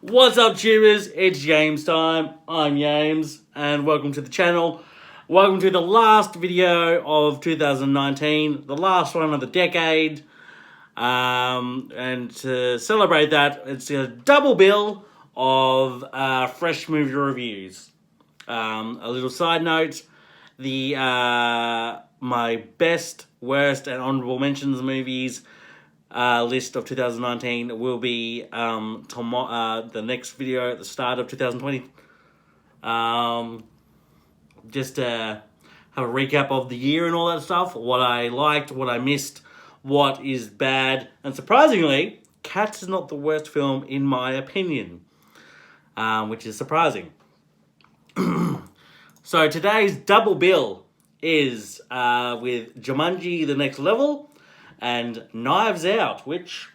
What's up, tubers? It's James time. I'm James, and welcome to the channel. Welcome to the last video of 2019, the last one of the decade. And to celebrate that, it's a double bill of fresh movie reviews. A little side note: my best, worst, and honorable mentions movies list of 2019 will be the next video at the start of 2020. Just to have a recap of the year and all that stuff. What I liked, what I missed, what is bad. And surprisingly, Cats is not the worst film in my opinion, which is surprising. So today's double bill is with Jumanji: The Next Level and Knives Out, which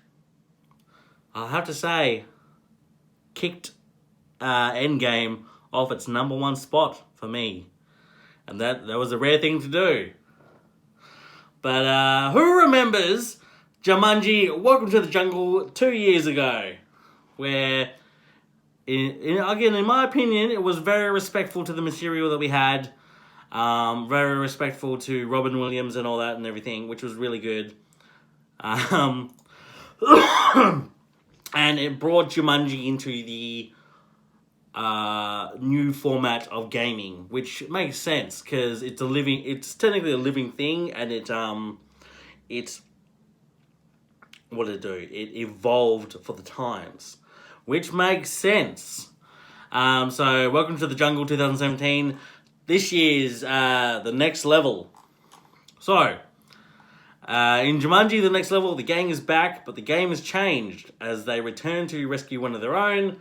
I'll have to say kicked Endgame off its number one spot for me. And that was a rare thing to do. But who remembers Jumanji Welcome to the Jungle 2 years ago? Where, again, in my opinion, it was very respectful to the material that we had. Very respectful to Robin Williams and all that and everything, which was really good. And it brought Jumanji into the new format of gaming, which makes sense because it's technically a living thing, and it's what did it do? It evolved for the times, which makes sense. So Welcome to the Jungle 2017, this year's The Next Level. So in Jumanji: The Next Level, the gang is back, but the game has changed. As they return to rescue one of their own,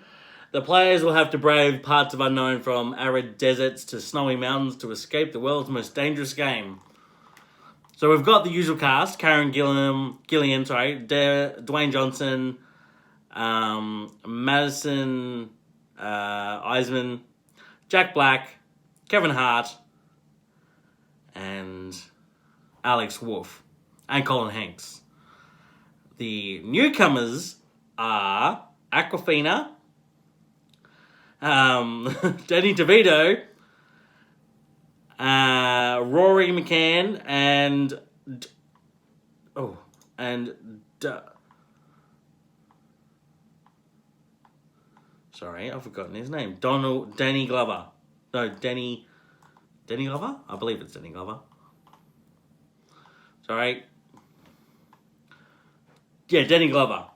the players will have to brave parts of unknown, from arid deserts to snowy mountains, to escape the world's most dangerous game. So we've got the usual cast: Karen Gillian, Dwayne Johnson, Madison Eisman, Jack Black, Kevin Hart, and Alex Wolff. And Colin Hanks. The newcomers are Aquafina, Danny DeVito, Rory McCann, and sorry, I've forgotten his name. Danny Glover. No, Danny Glover? I believe it's Danny Glover. Sorry. Yeah, Danny Glover.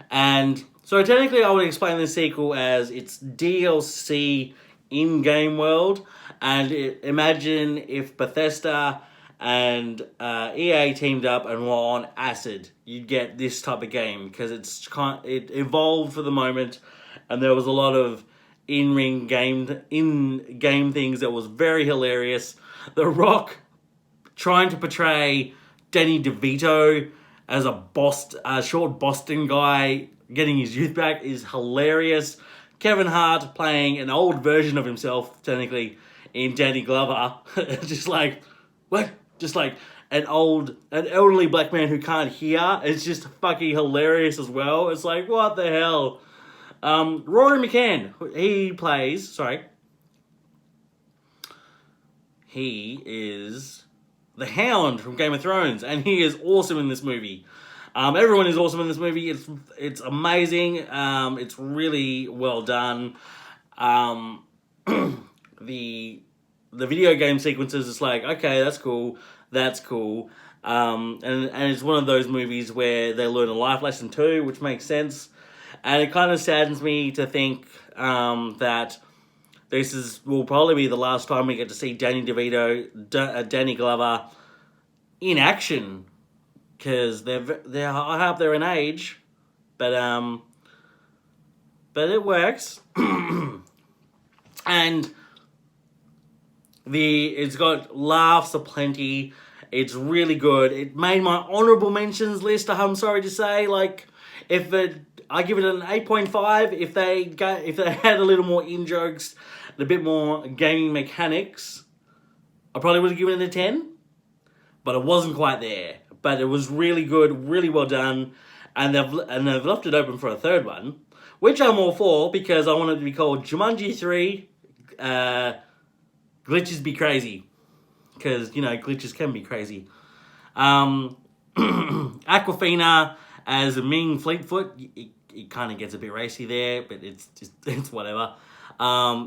And so technically I would explain the sequel as it's DLC in-game world. And imagine if Bethesda and EA teamed up and were on acid. You'd get this type of game, because it evolved for the moment, and there was a lot of in-game things that was very hilarious. The Rock trying to portray Danny DeVito as a short Boston guy getting his youth back is hilarious. Kevin Hart playing an old version of himself, technically, in Danny Glover. Just like, what? Just like an elderly black man who can't hear. It's just fucking hilarious as well. It's like, what the hell? Rory McCann, he is the Hound from Game of Thrones, and he is awesome in this movie. Everyone is awesome in this movie. It's amazing. It's really well done. The video game sequences, it's like, okay, that's cool. And it's one of those movies where they learn a life lesson too, which makes sense. And it kind of saddens me to think that this will probably be the last time we get to see Danny DeVito, Danny Glover in action, because they're I hope they're in age, but it works. And it's got laughs aplenty. It's really good. It made my honorable mentions list. I'm sorry to say, like, I give it an 8.5 if they had a little more in-jokes, a bit more gaming mechanics. I probably would have given it a 10, but it wasn't quite there. But it was really good, really well done, and they've left it open for a third one, which I'm all for because I want it to be called Jumanji 3 Glitches Be Crazy. Because, glitches can be crazy. Aquafina as Ming Fleetfoot, it kind of gets a bit racy there, but it's whatever.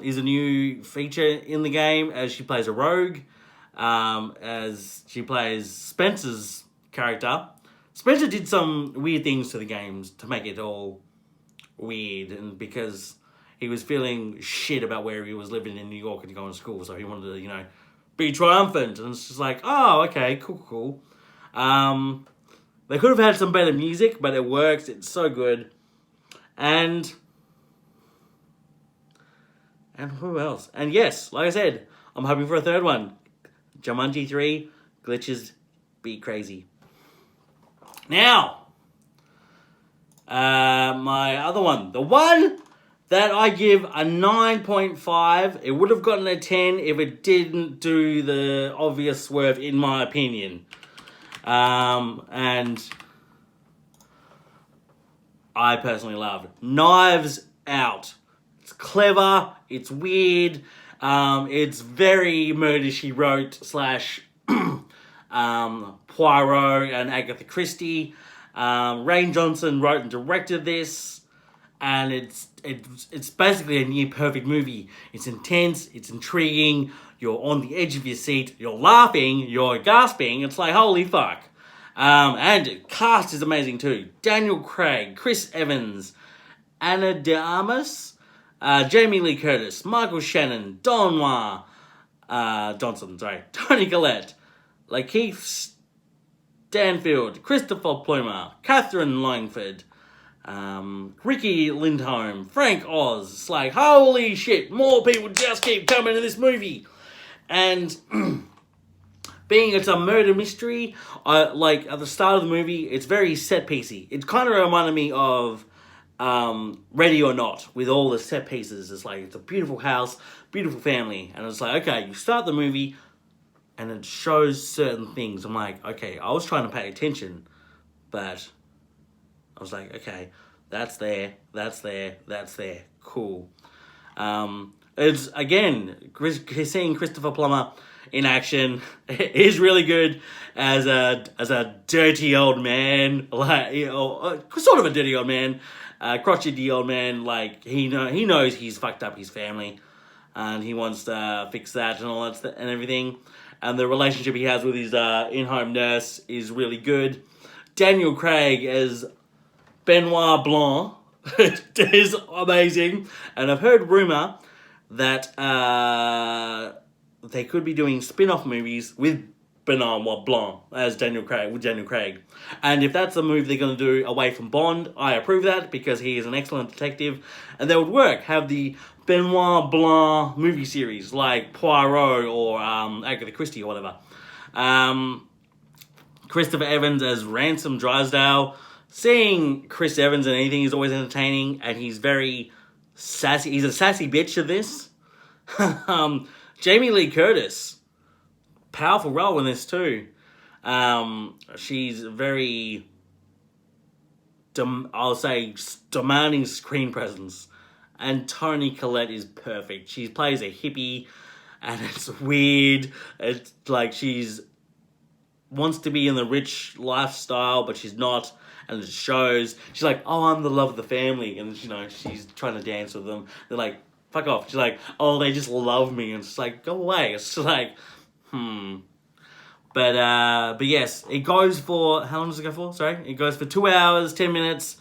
Is a new feature in the game as she plays a rogue, as she plays Spencer's character. Spencer did some weird things to the games to make it all weird, and because he was feeling shit about where he was living in New York and going to school, so he wanted to, be triumphant, and it's just like, oh, okay, cool. They could have had some better music, but it works. It's so good. And who else? And yes, like I said, I'm hoping for a third one. Jumanji 3, Glitches Be Crazy. Now, my other one. The one that I give a 9.5. It would have gotten a 10 if it didn't do the obvious swerve, in my opinion. And I personally loved Knives Out. It's clever, it's weird, it's very Murder, She Wrote / Poirot and Agatha Christie. Rain Johnson wrote and directed this, and it's basically a near perfect movie. It's intense, it's intriguing, you're on the edge of your seat, you're laughing, you're gasping, it's like, holy fuck. And the cast is amazing too. Daniel Craig, Chris Evans, Anna de Armas, Jamie Lee Curtis, Michael Shannon, Tony Collette, Lakeith Stanfield, Christopher Plummer, Catherine Langford, Ricky Lindholm, Frank Oz. It's like, holy shit, more people just keep coming to this movie. And being it's a murder mystery, like at the start of the movie, it's very set piecey. It kind of reminded me of Ready or Not, with all the set pieces. It's like, it's a beautiful house, beautiful family, and it's like, okay, you start the movie and it shows certain things. I'm like, okay, I was trying to pay attention, but I was like, okay, that's there, cool. It's, again, seeing Christopher Plummer in action is really good as a dirty old man, sort of a dirty old man, crotchety old man. Like, he knows he's fucked up his family, and he wants to fix that and all that and everything. And the relationship he has with his in-home nurse is really good. Daniel Craig as Benoit Blanc is amazing, and I've heard rumor that they could be doing spin-off movies with Benoit Blanc as Daniel Craig. And if that's the move they're going to do away from Bond, I approve that, because he is an excellent detective, and that would work. Have the Benoit Blanc movie series, like Poirot or Agatha Christie or whatever. Christopher Evans as Ransom Drysdale. Seeing Chris Evans in anything is always entertaining, and he's very sassy. He's a sassy bitch of this. Jamie Lee Curtis, powerful role in this too. She's very, I'll say, demanding screen presence. And Toni Collette is perfect. She plays a hippie, and it's weird. It's like she's wants to be in the rich lifestyle, but she's not. And it shows. She's like, oh, I'm the love of the family. And, she's trying to dance with them. They're like, fuck off. She's like, oh, they just love me. And it's like, go away. It's like, But yes, it goes for, how long does it go for? Sorry. It goes for 2 hours, 10 minutes.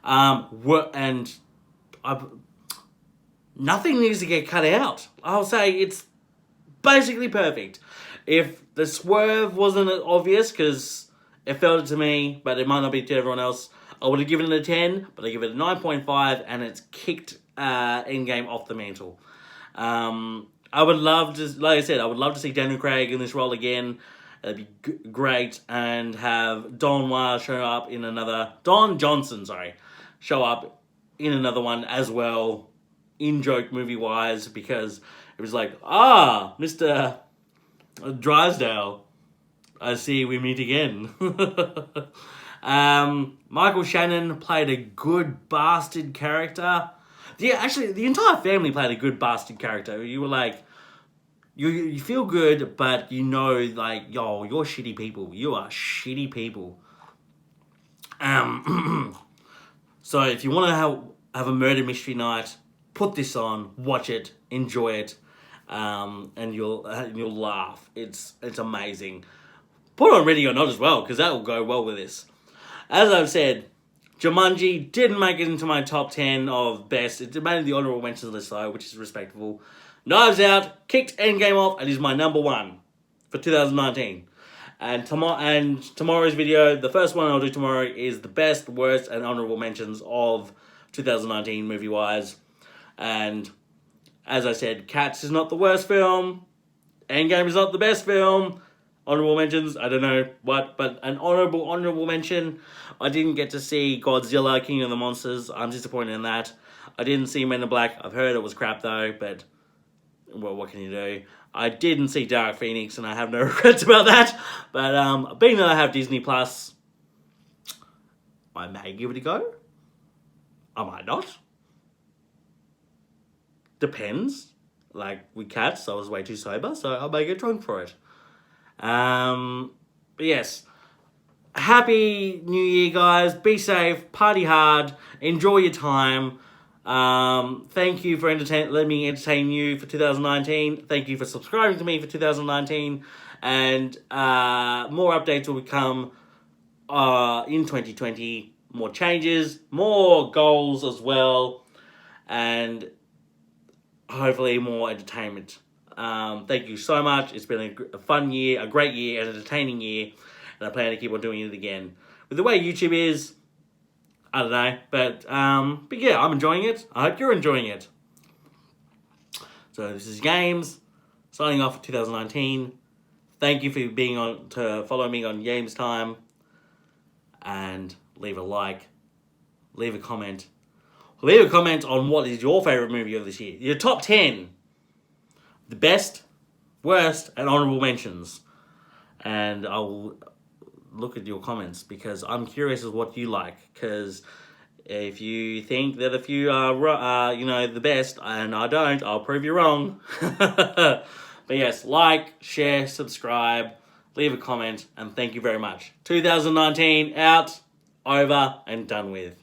And nothing needs to get cut out. I'll say it's basically perfect. If the swerve wasn't obvious, because it felt it to me, but it might not be to everyone else, I would have given it a 10, but I give it a 9.5, and it's kicked Endgame off the mantle. I would love to, like I said, I would love to see Daniel Craig in this role again. It'd be great, and have Don Johnson, show up in another one as well, in-joke movie-wise, because it was like, Mr. Drysdale, I see we meet again. Michael Shannon played a good bastard character. Yeah, actually, the entire family played a good bastard character. You were like, you feel good, but you know, like, yo, you're shitty people. You are shitty people. So if you want to have a murder mystery night, put this on, watch it, enjoy it, and you'll laugh. It's amazing. Put on Ready or Not as well, because that will go well with this. As I've said, Jumanji didn't make it into my top 10 of best. It made the honorable mentions list though, which is respectable. Knives Out kicked Endgame off and is my number 1 for 2019. And tomorrow's video, the first one I'll do tomorrow, is the best, worst, and honorable mentions of 2019 movie-wise. And as I said, Cats is not the worst film. Endgame is not the best film. Honorable mentions, I don't know what, but an honorable mention. I didn't get to see Godzilla, King of the Monsters. I'm disappointed in that. I didn't see Men in Black. I've heard it was crap though, but well, what can you do? I didn't see Dark Phoenix, and I have no regrets about that. But being that I have Disney Plus, I may give it a go. I might not. Depends. Like with Cats, I was way too sober, so I may get drunk for it. But yes, happy New Year, guys. Be safe, party hard, enjoy your time. Thank you for letting me entertain you for 2019. Thank you for subscribing to me for 2019, and more updates will come in 2020. More changes, more goals as well, and hopefully more entertainment. Thank you so much. It's been a fun year, a great year, an entertaining year, and I plan to keep on doing it again. With the way YouTube is, I don't know, but yeah, I'm enjoying it. I hope you're enjoying it. So this is Games, signing off for 2019. Thank you for follow me on Games Time, and leave a like, leave a comment. Leave a comment on what is your favourite movie of this year. Your top 10. The best, worst, and honourable mentions. And I'll look at your comments, because I'm curious as what you like. Because if you think that a few are the best, and I don't, I'll prove you wrong. But yes, like, share, subscribe, leave a comment, and thank you very much. 2019 out, over, and done with.